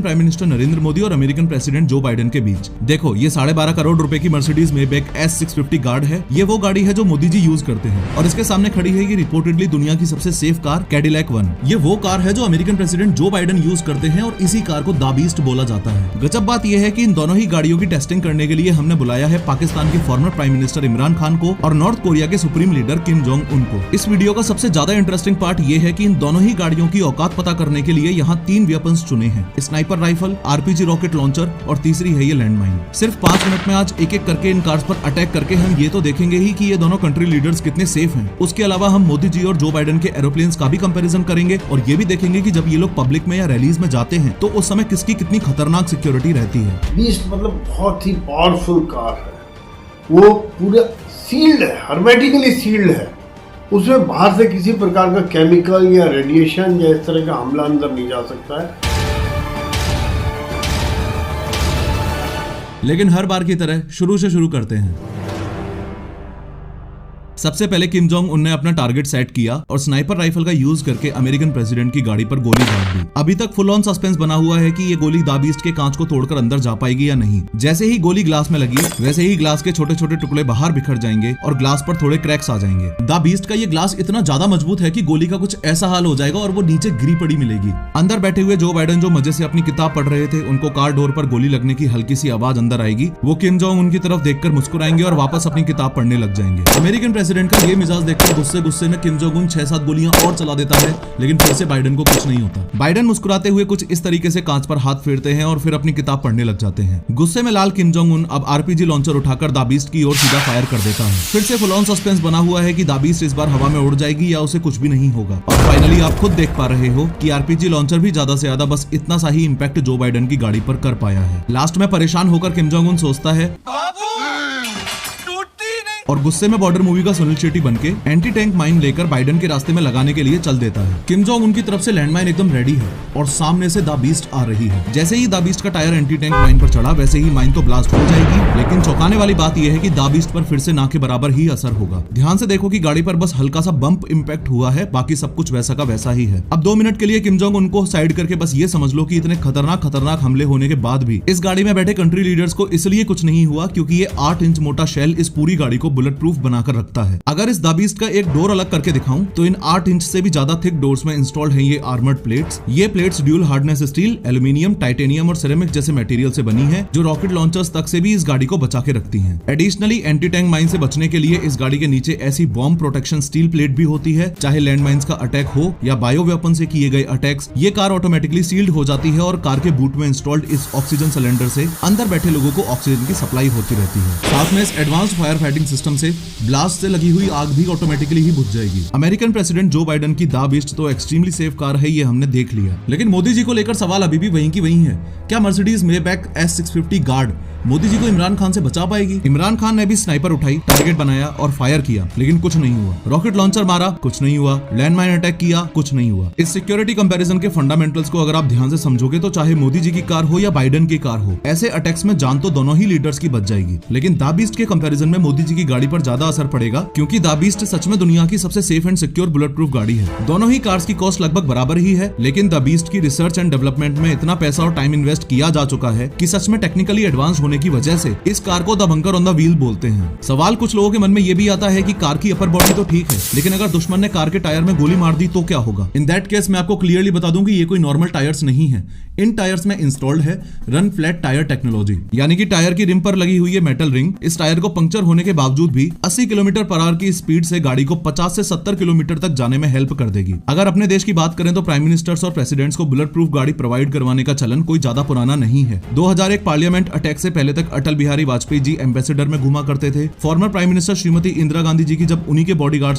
Indian prime minister Narendra Modi और American president Joe Biden के बीच। देखो, ये 12.5 करोड़ रुपए की मर्सिडीज मेबैक S650 गार्ड है। ये वो गाड़ी है जो मोदी जी यूज करते हैं और इसके सामने खड़ी है ये रिपोर्टेडली दुनिया की सबसे सेफ कार कैडिलैक वन। ये वो कार है जो American president Joe Biden use करते हैं और इसी कार को द बीस्ट बोला जाता है। गजब बात यह है कि इन दोनों ही गाड़ियों की टेस्टिंग करने के लिए हमने बुलाया है पाकिस्तान के farmer prime minister Imran Khan को और नॉर्थ कोरिया के supreme leader Kim Jong Un को। इस वीडियो का सबसे ज्यादा इंटरेस्टिंग पार्ट ये है कि इन दोनों ही गाड़ियों की औकात पता करने के लिए यहाँ 3 वेपन्स चुने हैं, sniper rifle, RPG rocket launcher और तीसरी है ये लैंडमाइन। सिर्फ 5 मिनट में आज एक एक करके इन कार्स पर अटैक करके हम ये तो देखेंगे ही कि ये दोनों कंट्री लीडर्स कितने सेफ हैं। उसके अलावा हम मोदी जी और जो बाइडेन के एरोप्लेन्स का भी कंपैरिजन करेंगे और ये भी देखेंगे कि जब ये लोग पब्लिक में या रैलीज में जाते हैं तो उस समय किसकी कितनी खतरनाक सिक्योरिटी रहती है। बीस्ट मतलब बहुत ही पावरफुल कार है, वो पूरा सील्ड है, हर्मेटिकली सील्ड है। उसमें बाहर से किसी प्रकार का केमिकल या रेडिएशन या इस तरह का हमला अंदर नहीं जा सकता है। लेकिन हर बार की तरह शुरू से शुरू करते हैं। सबसे पहले किम जोंग उन ने अपना टारगेट सेट किया और स्नाइपर राइफल का यूज करके अमेरिकन प्रेसिडेंट की गाड़ी पर गोली दाग दी। अभी तक फुल ऑन सस्पेंस बना हुआ है कि ये गोली द बीस्ट के कांच को तोड़कर अंदर जा पाएगी या नहीं। जैसे ही गोली ग्लास में लगी वैसे ही ग्लास के छोटे छोटे टुकड़े बाहर बिखर जाएंगे और ग्लास पर थोड़े क्रैक्स आ जाएंगे। द बीस्ट का ये ग्लास इतना ज्यादा मजबूत है कि गोली का कुछ ऐसा हाल हो जाएगा और वो नीचे गिरी पड़ी मिलेगी। अंदर बैठे हुए जो बाइडेन जो मजे से अपनी किताब पढ़ रहे थे, उनको कार डोर पर गोली लगने की हल्की सी आवाज अंदर आएगी। वो किम जोंग उनकी तरफ देखकर मुस्कुराएंगे और वापस अपनी किताब पढ़ने लग जाएंगे। अमेरिकन प्रेसिडेंट का ये मिजाज देखकर गुस्से में किम जोंग उन 6-7 गोलियां और चला देता है, लेकिन फिर से बाइडेन को कुछ नहीं होता। बाइडेन मुस्कुराते हुए कुछ इस तरीके से कांच पर हाथ फेरते हैं और फिर अपनी किताब पढ़ने लग जाते हैं। गुस्से में लाल किम जोंग उन अब RPG लॉन्चर उठाकर द बीस्ट की ओर सीधा फायर कर देता है। फिर से फुल ऑन सस्पेंस बना हुआ है कि द बीस्ट इस बार हवा में उड़ जाएगी या उसे कुछ भी नहीं होगा। और फाइनली आप खुद देख पा रहे हो कि RPG लॉन्चर भी ज्यादा से ज्यादा बस इतना सा ही इंपैक्ट जो बाइडेन की गाड़ी पर कर पाया है। लास्ट में परेशान होकर किम जोंग उन सोचता है और गुस्से में बॉर्डर मूवी का सुनील शेट्टी बनके एंटी टैंक माइन लेकर बाइडेन के रास्ते में लगाने के लिए चल देता है। किम जोंग उनकी तरफ से लैंडमाइन एकदम रेडी है और सामने से द बीस्ट आ रही है। जैसे ही द बीस्ट का टायर एंटी टैंक माइन पर चढ़ा वैसे ही माइन तो ब्लास्ट हो जाएगी, लेकिन चौंकाने वाली बात यह है कि द बीस्ट पर फिर से ना के बराबर ही असर होगा। ध्यान से देखो कि गाड़ी पर बस हल्का सा बम्प इम्पैक्ट हुआ है, बाकी सब कुछ वैसा का वैसा ही है। अब 2 मिनट के लिए किम जोंग उनको साइड करके बस ये समझ लो कि इतने खतरनाक हमले होने के बाद भी इस गाड़ी में बैठे कंट्री लीडर्स को इसलिए कुछ नहीं हुआ क्योंकि ये 8 इंच मोटा शेल इस पूरी गाड़ी को बुलेट प्रूफ बनाकर रखता है। अगर इस द बीस्ट का एक डोर अलग करके दिखाऊं तो इन 8 इंच से भी ज्यादा थिक डोर्स में इंस्टॉल्ड हैं ये आर्मर्ड प्लेट्स। ये plates dual hardness steel, aluminium, titanium और सिरेमिक जैसे मटेरियल से बनी है जो रॉकेट लॉन्चर्स तक से भी इस गाड़ी को बचा के रखती हैं। एडिशनली एंटी टैंक माइन से बचने के लिए इस गाड़ी के नीचे ऐसी बॉम्ब प्रोटेक्शन स्टील प्लेट भी होती है, चाहे लैंड माइंस का अटैक हो या बायो वेपन से किए गए अटैक्स, ये कार ऑटोमेटिकली सील्ड हो जाती है और कार के बूट में इंस्टॉल्ड इस ऑक्सीजन सिलेंडर से अंदर बैठे लोगों को ऑक्सीजन की सप्लाई होती रहती है। साथ में इस एडवांस्ड फायर फाइटिंग सिस्टम से ब्लास्ट से लगी हुई आग भी ऑटोमेटिकली ही बुझ जाएगी। अमेरिकन प्रेसिडेंट जो बाइडेन की द बीस्ट तो एक्सट्रीमली सेफ कार है, ये हमने देख लिया, लेकिन मोदी जी को लेकर सवाल अभी भी वहीं की वहीं है। क्या Mercedes Maybach S650 guard Modi ji को इमरान खान से बचा पाएगी? इमरान खान ने भी स्नाइपर उठाई, टारगेट बनाया और फायर किया, लेकिन कुछ नहीं हुआ। रॉकेट लॉन्चर मारा, कुछ नहीं हुआ। लैंडमाइन अटैक किया, कुछ नहीं हुआ। इस सिक्योरिटी कंपैरिजन के फंडामेंटल्स को अगर आप ध्यान से समझोगे तो चाहे मोदी जी की कार हो या बाइडेन की कार हो, ऐसे अटैक्स में जान तो दोनों ही लीडर्स की बच जाएगी। लेकिन द बीस्ट के कंपैरिजन में मोदी जी की गाड़ी पर ज्यादा असर पड़ेगा क्योंकि द बीस्ट सच में दुनिया की सबसे safe and secure bullet proof गाड़ी है। दोनों ही कार्स की कॉस्ट लगभग बराबर ही है, लेकिन द बीस्ट की रिसर्च एंड डेवलपमेंट में इतना पैसा और टाइम इन्वेस्ट किया जा चुका है कि सच में टेक्निकली एडवांस होने की वजह से इस कार को the bunker on the wheel बोलते हैं। सवाल कुछ लोगों के मन में ये भी आता है कि कार की अपर बॉडी तो ठीक है, लेकिन अगर दुश्मन ने कार के टायर में गोली मार दी तो क्या होगा? इन दैट केस मैं आपको क्लियरली बता दूं कि ये कोई नॉर्मल टायर्स नहीं है। इन टायर्स में इंस्टॉल्ड है रन फ्लैट टायर टेक्नोलॉजी, यानी कि टायर की रिम पर लगी हुई है मेटल रिंग इस टायर को पंक्चर होने के बावजूद भी 80 किलोमीटर पर आवर की स्पीड से गाड़ी को 50 से 70 किलोमीटर तक जाने में हेल्प कर देगी। अगर अपने देश की बात करें तो प्राइम मिनिस्टर्स और प्रेसिडेंट्स को बुलेट प्रूफ गाड़ी प्रोवाइड करवाने का चलन कोई ज्यादा पुराना नहीं है। 2001 पार्लियामेंट अटैक से पहले तक अटल बिहारी वाजपेयी जी एम्बेसडर में घुमा करते थे। Former prime minister Shrimati Indira Gandhi ji की जब उन्हीं के बॉडीगार्ड्स